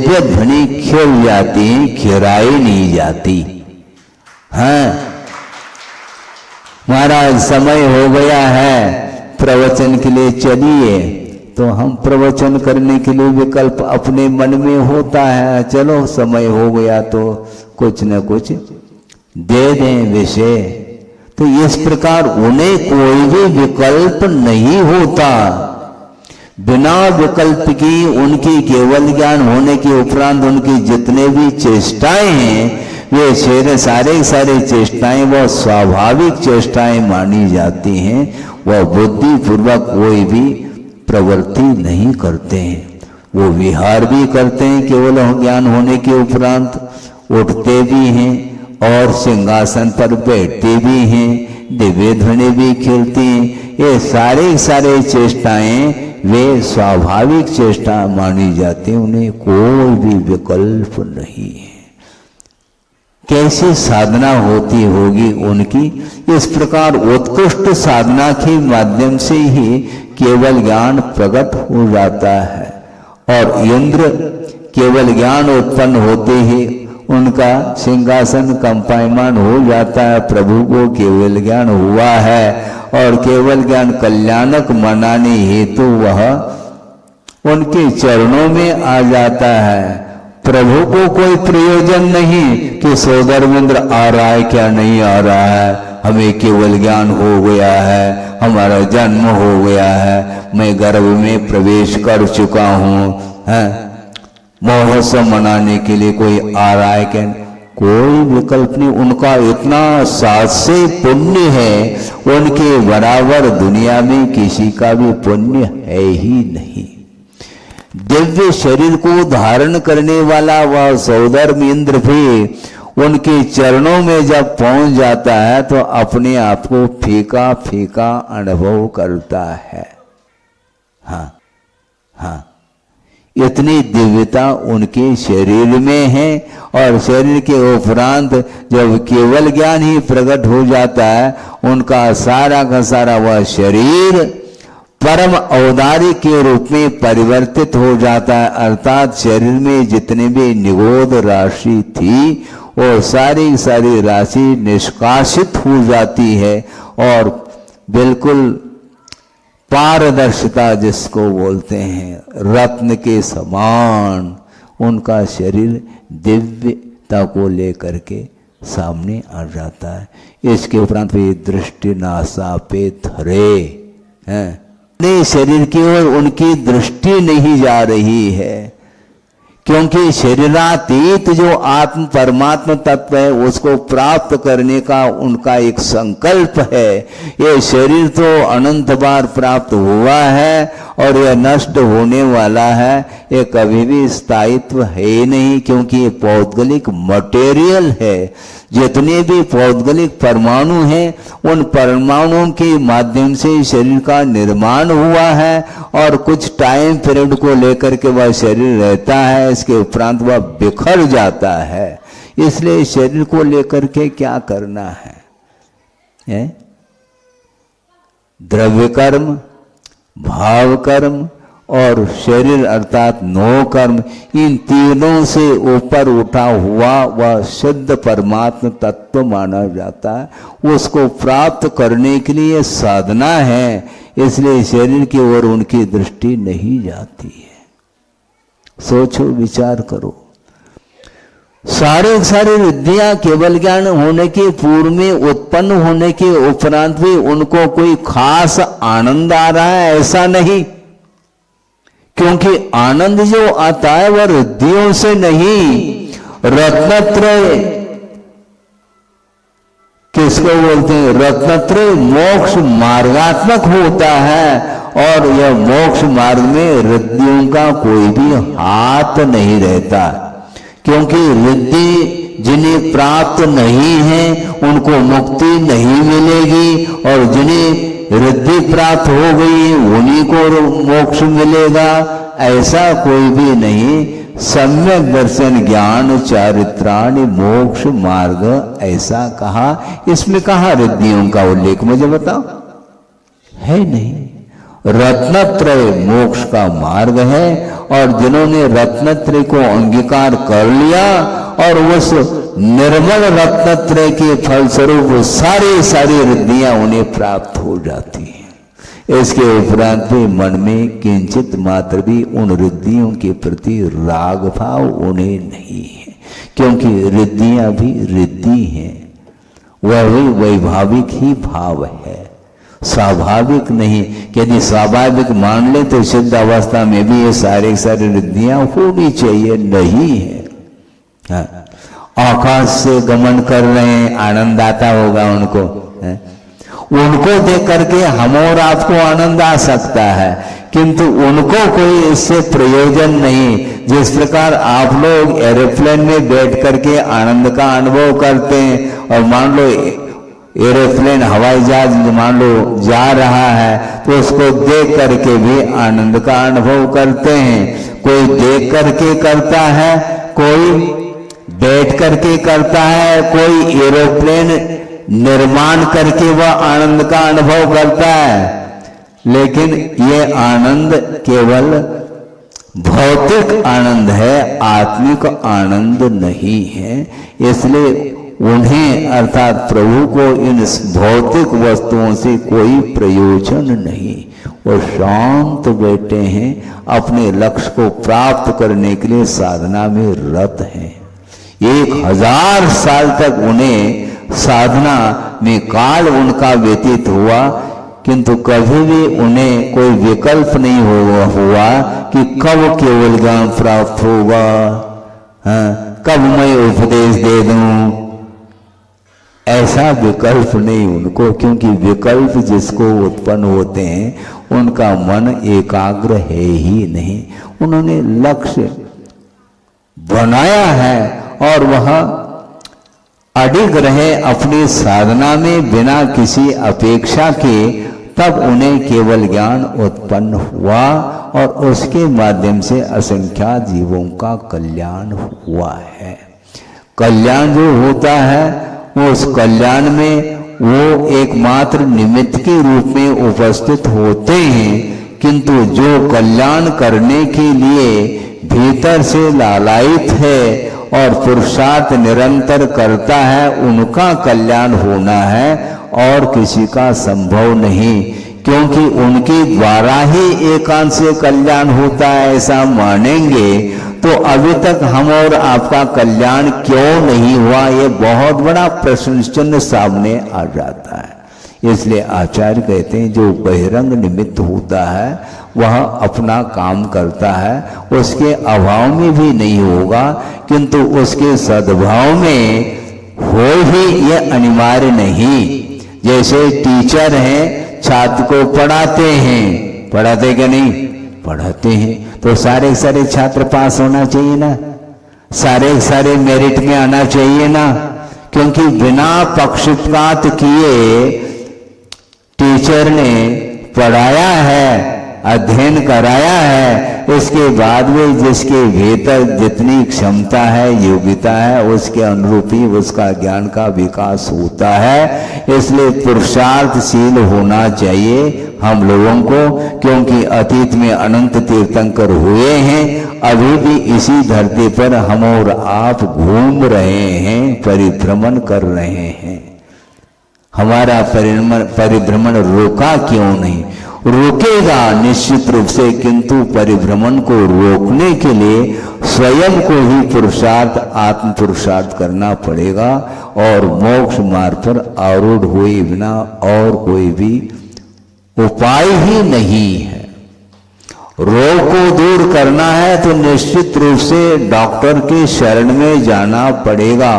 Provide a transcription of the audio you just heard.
दिव्य ध्वनि खिल जाती, खिराई नहीं जाती। हाँ महाराज समय हो गया है, प्रवचन के लिए चलिए। तो हम प्रवचन करने के लिए विकल्प अपने मन में होता है, चलो समय हो गया तो कुछ न कुछ दे दें विषय। तो इस प्रकार उन्हें कोई भी विकल्प नहीं होता। बिना विकल्प की उनकी केवल ज्ञान होने के उपरांत उनकी जितने भी चेष्टाएं हैं वे सारे चेष्टाएं वह स्वाभाविक चेष्टाएं मानी जाती हैं। वह बुद्धि पूर्वक कोई भी प्रवृत्ति नहीं करते हैं। वो विहार भी करते हैं केवल ज्ञान होने के उपरांत, उठते भी हैं और सिंहासन पर बैठते भी हैं, दिव्य ध्वनि भी खिलती हैं। ये सारे चेष्टाएं वे स्वाभाविक चेष्टा मानी जाती हैं, उन्हें कोई भी विकल्प नहीं है। कैसी साधना होती होगी उनकी? इस प्रकार उत्कृष्ट साधना के माध्यम से ही केवल ज्ञान प्रकट हो जाता है। और इंद्र केवल ज्ञान उत्पन्न होते ही उनका सिंहासन कंपायमान हो जाता है। प्रभु को केवल ज्ञान हुआ है और केवल ज्ञान कल्याणक मनाने हेतु वह उनके चरणों में आ जाता है। प्रभु को कोई प्रयोजन नहीं कि सौधर्मेंद्र आ रहा है क्या नहीं आ रहा है, हमें केवल ज्ञान हो गया है, हमारा जन्म हो गया है, मैं गर्भ में प्रवेश कर चुका हूँ। महोत्सव मनाने के लिए कोई आ रहा है क्या? कोई विकल्प नहीं। उनका इतना सासे पुण्य है, उनके बराबर दुनिया में किसी का भी पुण्य है ही नहीं। दिव्य शरीर को धारण करने वाला वह सौधर्म इंद्र भी उनके चरणों में जब पहुंच जाता है तो अपने आप को फीका फीका अनुभव करता है। हाँ, इतनी दिव्यता उनके शरीर में है। और शरीर के उपरांत जब केवल ज्ञान ही प्रकट हो जाता है, उनका सारा का सारा वह शरीर परम औदार्य के रूप में परिवर्तित हो जाता है। अर्थात शरीर में जितने भी निगोद राशि थी वो सारी राशि निष्कासित हो जाती है और बिल्कुल पारदर्शिता जिसको बोलते हैं, रत्न के समान उनका शरीर दिव्यता को लेकर के सामने आ जाता है। इसके उपरांत वे दृष्टि नासा पे थरे हैं। अपने शरीर की ओर उनकी दृष्टि नहीं जा रही है, क्योंकि शरीरातीत जो आत्म परमात्म तत्व है उसको प्राप्त करने का उनका एक संकल्प है। ये शरीर तो अनंत बार प्राप्त हुआ है और यह नष्ट होने वाला है, ये कभी भी स्थायित्व है ही नहीं, क्योंकि ये पौद्गलिक मटेरियल है। जितने भी पौद्गलिक परमाणु हैं उन परमाणुओं के माध्यम से शरीर का निर्माण हुआ है और कुछ टाइम पीरियड को लेकर के वह शरीर रहता है, इसके उपरांत वह बिखर जाता है। इसलिए शरीर को लेकर के क्या करना है? द्रव्य कर्म, भाव कर्म और शरीर अर्थात नो कर्म, इन तीनों से ऊपर उठा हुआ वह शुद्ध परमात्म तत्व माना जाता है। उसको प्राप्त करने के लिए साधना है, इसलिए शरीर की ओर उनकी दृष्टि नहीं जाती है। सोचो, विचार करो। सारी विद्या केवल ज्ञान होने के पूर्व में उत्पन्न होने के उपरांत भी उनको कोई खास आनंद आ रहा है ऐसा नहीं, क्योंकि आनंद जो आता है वह रिद्धियों से नहीं, रत्नत्रय किसको बोलते हैं? रत्नत्रय मोक्ष मार्गात्मक होता है और यह मोक्ष मार्ग में रिद्धियों का कोई भी हाथ नहीं रहता, क्योंकि रिद्धि जिन्हें प्राप्त नहीं है उनको मुक्ति नहीं मिलेगी और जिन्हें रिद्धि प्राप्त हो गई उन्हीं को मोक्ष मिलेगा, ऐसा कोई भी नहीं। सम्यक दर्शन ज्ञान चारित्राणि मोक्ष मार्ग ऐसा कहा। इसमें कहा रिद्धियों का उल्लेख? मुझे बताओ, है नहीं। रत्नत्रय मोक्ष का मार्ग है। और जिन्होंने रत्नत्रय को अंगीकार कर लिया और उस निर्मल रत्नत्रय के फलस्वरूप सारी रिद्धियां उन्हें प्राप्त हो जाती हैं। इसके उपरांत भी मन में किंचित मात्र भी उन रिद्धियों के प्रति राग भाव उन्हें नहीं है, क्योंकि रिद्धियां भी रिद्धि हैं, वह भी वैभाविक ही भाव है, स्वाभाविक नहीं। यदि स्वाभाविक मान ले तो सिद्ध अवस्था में भी ये सारी रिद्धियां होनी चाहिए, नहीं है। हाँ। आकाश से गमन कर रहे हैं, आनंद आता होगा उनको, है? उनको देख करके हम और आपको आनंद आ सकता है, किंतु उनको कोई इससे प्रयोजन नहीं। जिस प्रकार आप लोग एरोप्लेन में बैठ करके आनंद का अनुभव करते हैं, और मान लो एरोप्लेन हवाई जहाज मान लो जा रहा है तो उसको देख करके भी आनंद का अनुभव करते हैं। कोई देख करके करता है, कोई बैठ करके करता है, कोई एरोप्लेन निर्माण करके वह आनंद का अनुभव करता है। लेकिन ये आनंद केवल भौतिक आनंद है, आत्मिक आनंद नहीं है। इसलिए उन्हें अर्थात प्रभु को इन भौतिक वस्तुओं से कोई प्रयोजन नहीं। वो शांत बैठे हैं, अपने लक्ष्य को प्राप्त करने के लिए साधना में रत हैं। 1000 साल तक उन्हें साधना में काल उनका व्यतीत हुआ, किंतु कभी भी उन्हें कोई विकल्प नहीं हुआ कि कब केवल ज्ञान प्राप्त होगा, कब मैं उपदेश दे दूं। ऐसा विकल्प नहीं उनको, क्योंकि विकल्प जिसको उत्पन्न होते हैं उनका मन एकाग्र है ही नहीं। उन्होंने लक्ष्य बनाया है और वह अडिग रहे अपनी साधना में बिना किसी अपेक्षा के, तब उन्हें केवल ज्ञान उत्पन्न हुआ और उसके माध्यम से असंख्यात जीवों का कल्याण हुआ है। कल्याण जो होता है उस कल्याण में वो एकमात्र निमित्त के रूप में उपस्थित होते हैं, किंतु जो कल्याण करने के लिए भीतर से लालायित है और पुरुषार्थ निरंतर करता है, उनका कल्याण होना है और किसी का संभव नहीं, क्योंकि उनके द्वारा ही एकांत से कल्याण होता है ऐसा मानेंगे तो अभी तक हम और आपका कल्याण क्यों नहीं हुआ, ये बहुत बड़ा प्रश्न चिन्ह सामने आ जाता है। इसलिए आचार्य कहते हैं जो बहिरंग निमित्त होता है वह अपना काम करता है, उसके अभाव में भी नहीं होगा, किंतु उसके सद्भाव में हो ही ये अनिवार्य नहीं। जैसे टीचर हैं, छात्र को पढ़ाते हैं, पढ़ाते क्या नहीं पढ़ाते हैं, तो सारे छात्र पास होना चाहिए ना, सारे मेरिट में आना चाहिए ना, क्योंकि बिना पक्षपात किए टीचर ने पढ़ाया है, अध्ययन कराया है, इसके बाद में जिसके भीतर जितनी क्षमता है, योग्यता है, उसके अनुरूप ही उसका ज्ञान का विकास होता है। इसलिए पुरुषार्थशील होना चाहिए हम लोगों को, क्योंकि अतीत में अनंत तीर्थंकर हुए हैं, अभी भी इसी धरती पर हम और आप घूम रहे हैं, परिभ्रमण कर रहे हैं। हमारा परिभ्रमण रोका क्यों नहीं? रोकेगा निश्चित रूप से, किंतु परिभ्रमण को रोकने के लिए स्वयं को ही पुरुषार्थ, आत्म पुरुषार्थ करना पड़ेगा और मोक्ष मार्ग पर आरूढ़ हुए बिना और कोई भी उपाय ही नहीं है। रोग को दूर करना है तो निश्चित रूप से डॉक्टर के शरण में जाना पड़ेगा।